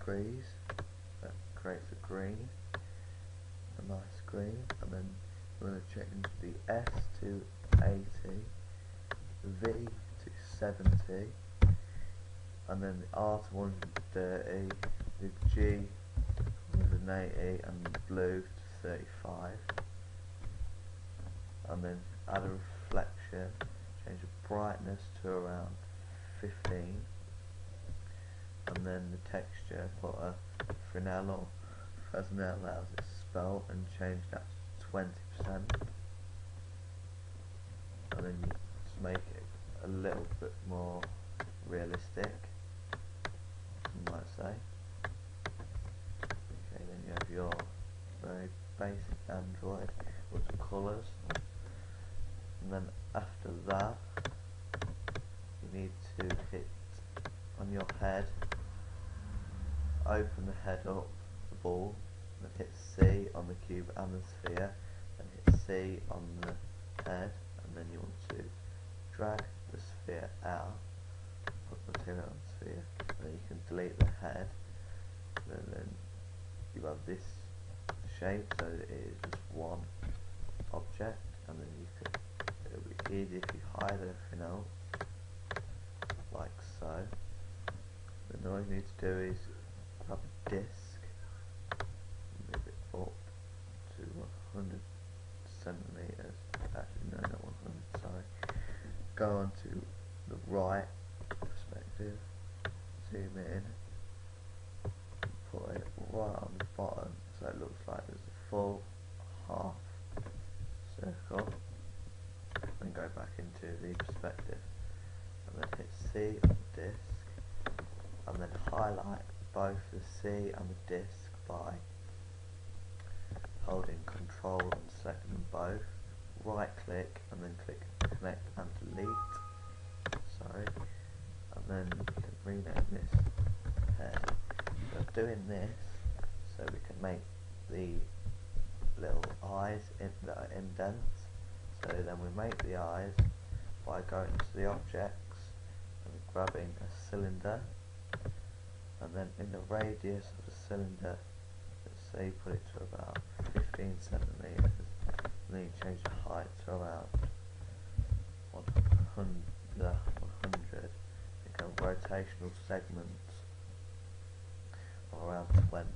degrees. That creates a green, a nice green, and then we're going to change the S to 80, the V to 70, and then the R to 130, the G 180, and the blue to 35, and then add a reflection, change the brightness to around 15, and then the texture, put a Fresnel or Fresnel as it's spelled, and change that to 20%, and then you just make it a little bit more realistic, you might say. Okay, then you have your very basic Android with the colours, and then after that you need to hit on your head, open the head up, the ball, then hit C on the cube and the sphere, then hit C on the head, and then you want to drag the sphere out, put the material on the sphere, and then you can delete the head, and then you have this shape, so it is just one object, and then you can, it'll be easy if you hide everything else, like so. Then all you need to do is grab a disc, move it up to 100 centimeters, actually no, not 100, sorry. Go on to the right perspective, zoom in, put it right on the bottom so it looks like there's a full half circle, then go back into the perspective, and then hit C on the disc, and then highlight both the C and the disc by holding Control and selecting them both, right click and then click connect and delete, sorry, and then you can rename this head. We're doing this so we can make the little eyes that are indents, so then we make the eyes by going to the objects and grabbing a cylinder, and then in the radius of the cylinder, let's say you put it to about 15 centimeters, and then you change the height to around 100, you can have rotational segments of around 20,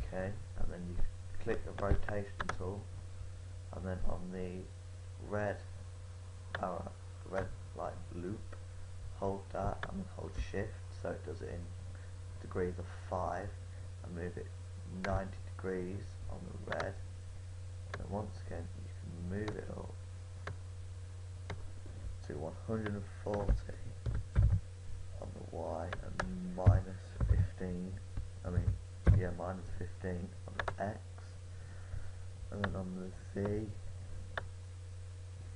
okay, and then you click the rotation tool, and then on the red arrow, red like loop, hold that and hold shift so it does it in degrees of 5, and move it 90 degrees on the red, and once again you can move it up to 140 on the Y, and minus 15, minus 15 on the X, and then on the Z you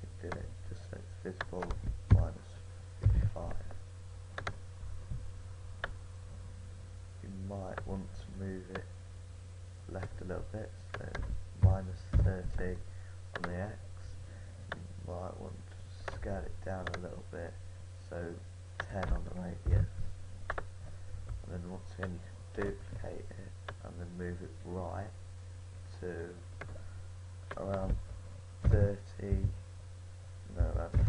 can do it just so it's visible, minus 55. You might want to move it left a little bit, so minus 30 on the X. You might want to scale it down a little bit, so 10 on the radius, and then once again you can duplicate it and then move it right to around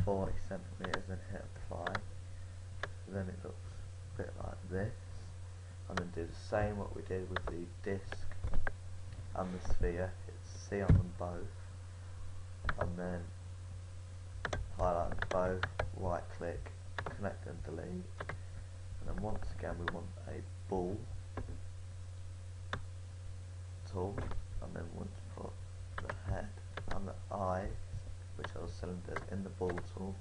40 centimeters, and hit apply. So then it looks a bit like this, and then do the same what we did with the disc and the sphere, hit C on them both, and then highlight them both, right click, connect and delete, and then once again we want a ball tool, and then we want to put the head and the eyes, which are the cylinders, in the ball tool,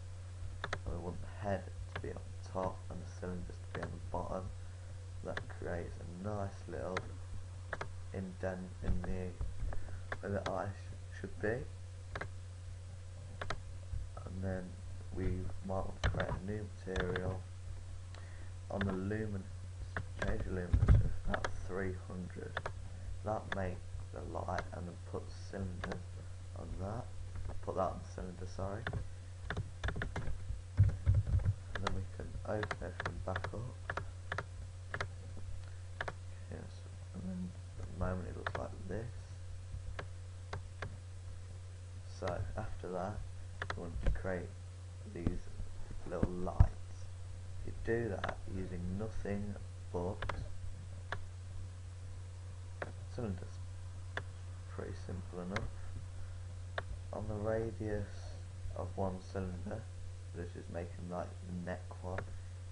and we want the head to be on top and the cylinders to be on the bottom. That creates a nice little indent in the where the eye should be, and then we might want to create a new material on the luminance, change the luminance to about 300. That makes the light, and then put the cylinder on that. Put that on the cylinder, sorry. And then we can open everything back up. So after that, you want to create these little lights. You do that using nothing but cylinders. Pretty simple enough. On the radius of one cylinder, this is making like the neck one,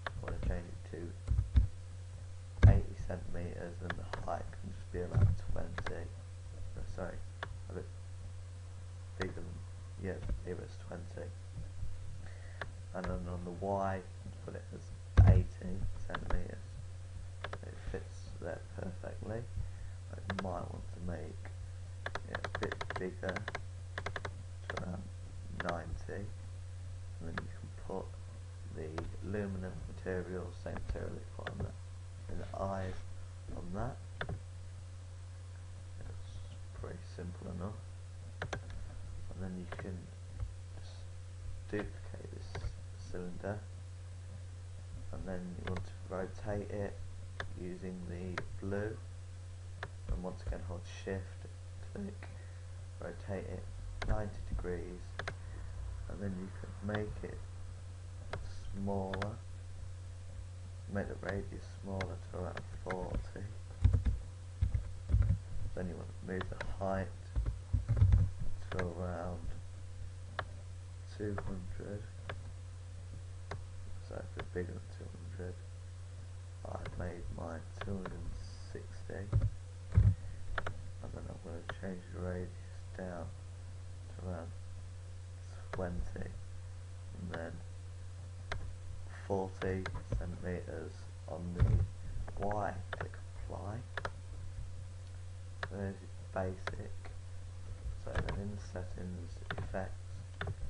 I want to change it to 80 centimeters, and the height can just be about 20. No, sorry, a bit bigger than, yeah, here it's 20. And then on the Y, put it as 80 centimeters. It fits there perfectly. I might want to make it a bit bigger, to around 90, and then you can put the aluminum material, same material you put on in the eyes on that. It's pretty simple enough. And then you can just duplicate this cylinder, and then you want to rotate it using the blue, and once again hold shift, click, rotate it 90 degrees, and then you can make it smaller, make the radius smaller to around 40. Then you want to move the height to around 200, so a bit bigger than 200. I've made mine 260, and then I'm going to change the radius down to around 20, and then 40 centimeters on the Y. Click apply. So there's your basic. So then in the settings, effects,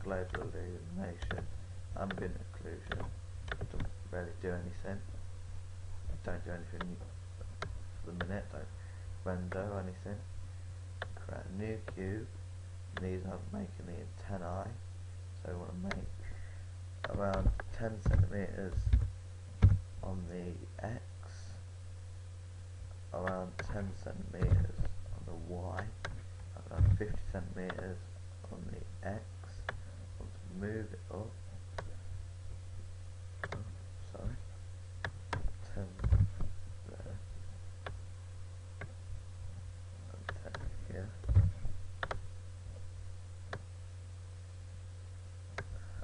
global illumination, ambient occlusion. Don't really do anything. Don't do anything for the minute. Don't render or anything. Create a new cube. These are making the antennae. So we want to make around 10 centimeters on the X, around 10 centimeters on the Y, around 50 centimeters on the X. Want to move it up. Oh, sorry. 10 there. And 10 here.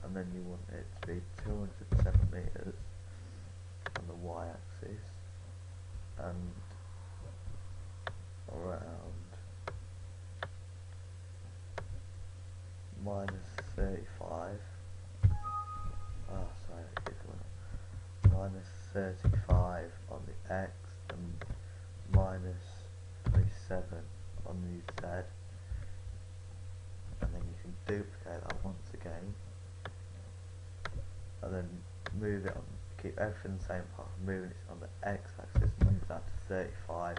And then you want it to be 200 centimeters on the Y-axis and around minus 35. Sorry, minus 35 on the X and minus 37 on the Z. And then you can duplicate that once again, and then move it on, keep everything the same path, moving it on the X axis, move that to 35,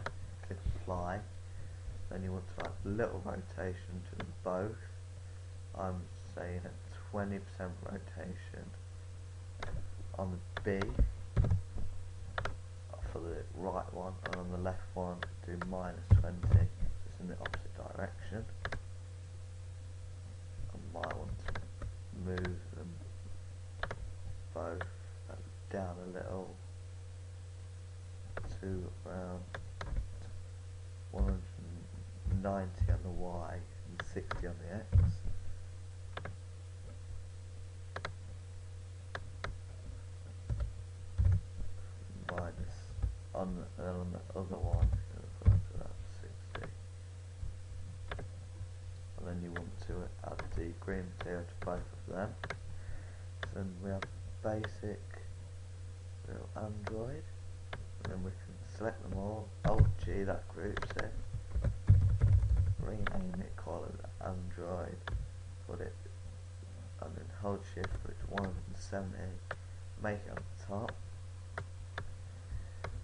click apply. Then you want to add a little rotation to them both. I'm saying a 20% rotation on the B for the right one, and on the left one do minus 20, just in the opposite direction. I might want to move them both down a little to around 190 on the Y and 60 on the X. Minus on the other one, put it to that 60. And then you want to add the green material to both of them. So then we have basic little Android, and then we can select them all, Alt G, that groups it, rename it, call it Android, put it, and then hold shift, put it to 170, make it on the top,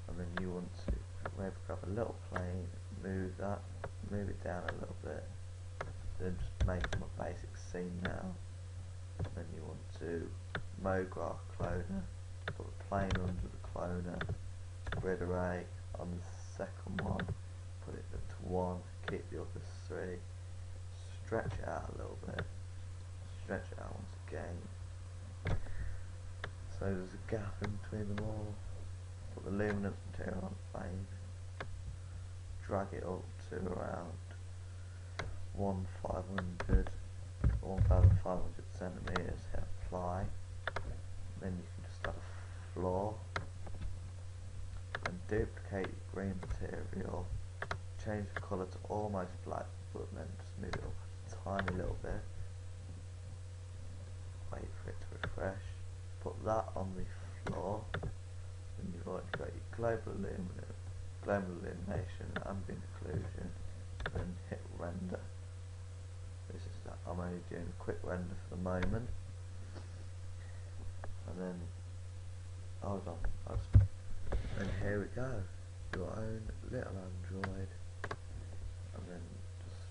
and then you want to maybe grab a little plane, move that, move it down a little bit, then just make them a basic scene now. Then you want to MoGraph cloner, put a plane under the cloner, grid array on the second one, put it to 1, keep the other 3, stretch it out a little bit, stretch it out once again. So there's a gap in between them all. Put the luminance material on plane. Drag it up to around 1500 centimeters. Hit apply. Then you can just add a floor and duplicate your green material. Change the colour to almost black, but then just move it up a tiny little bit. Wait for it to refresh. Put that on the floor. Then you've already got your global illumination, ambient occlusion, then hit render. This is that. I'm only doing a quick render for the moment, and then hold on. And here we go, your own little Android, and then just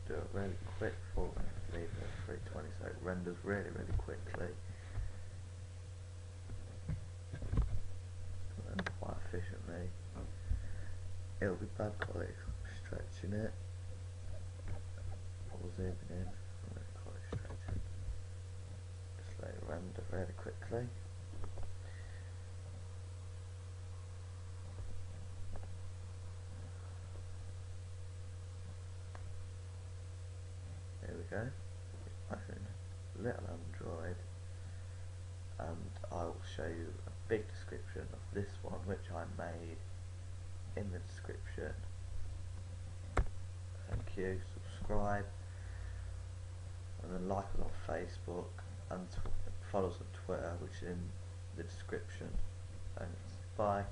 do a really quick full render. Leave it at 320 so it renders really quickly. Quite efficiently. It'll be bad quality because I'm stretching it or zooming in. I'm going to call it stretching. Just let it render really quickly. There we go. Little Android, and I will show you a big description of this one which I made in the description. Thank you, subscribe, and then like us on Facebook, and follow us on Twitter, which is in the description. Thanks, bye.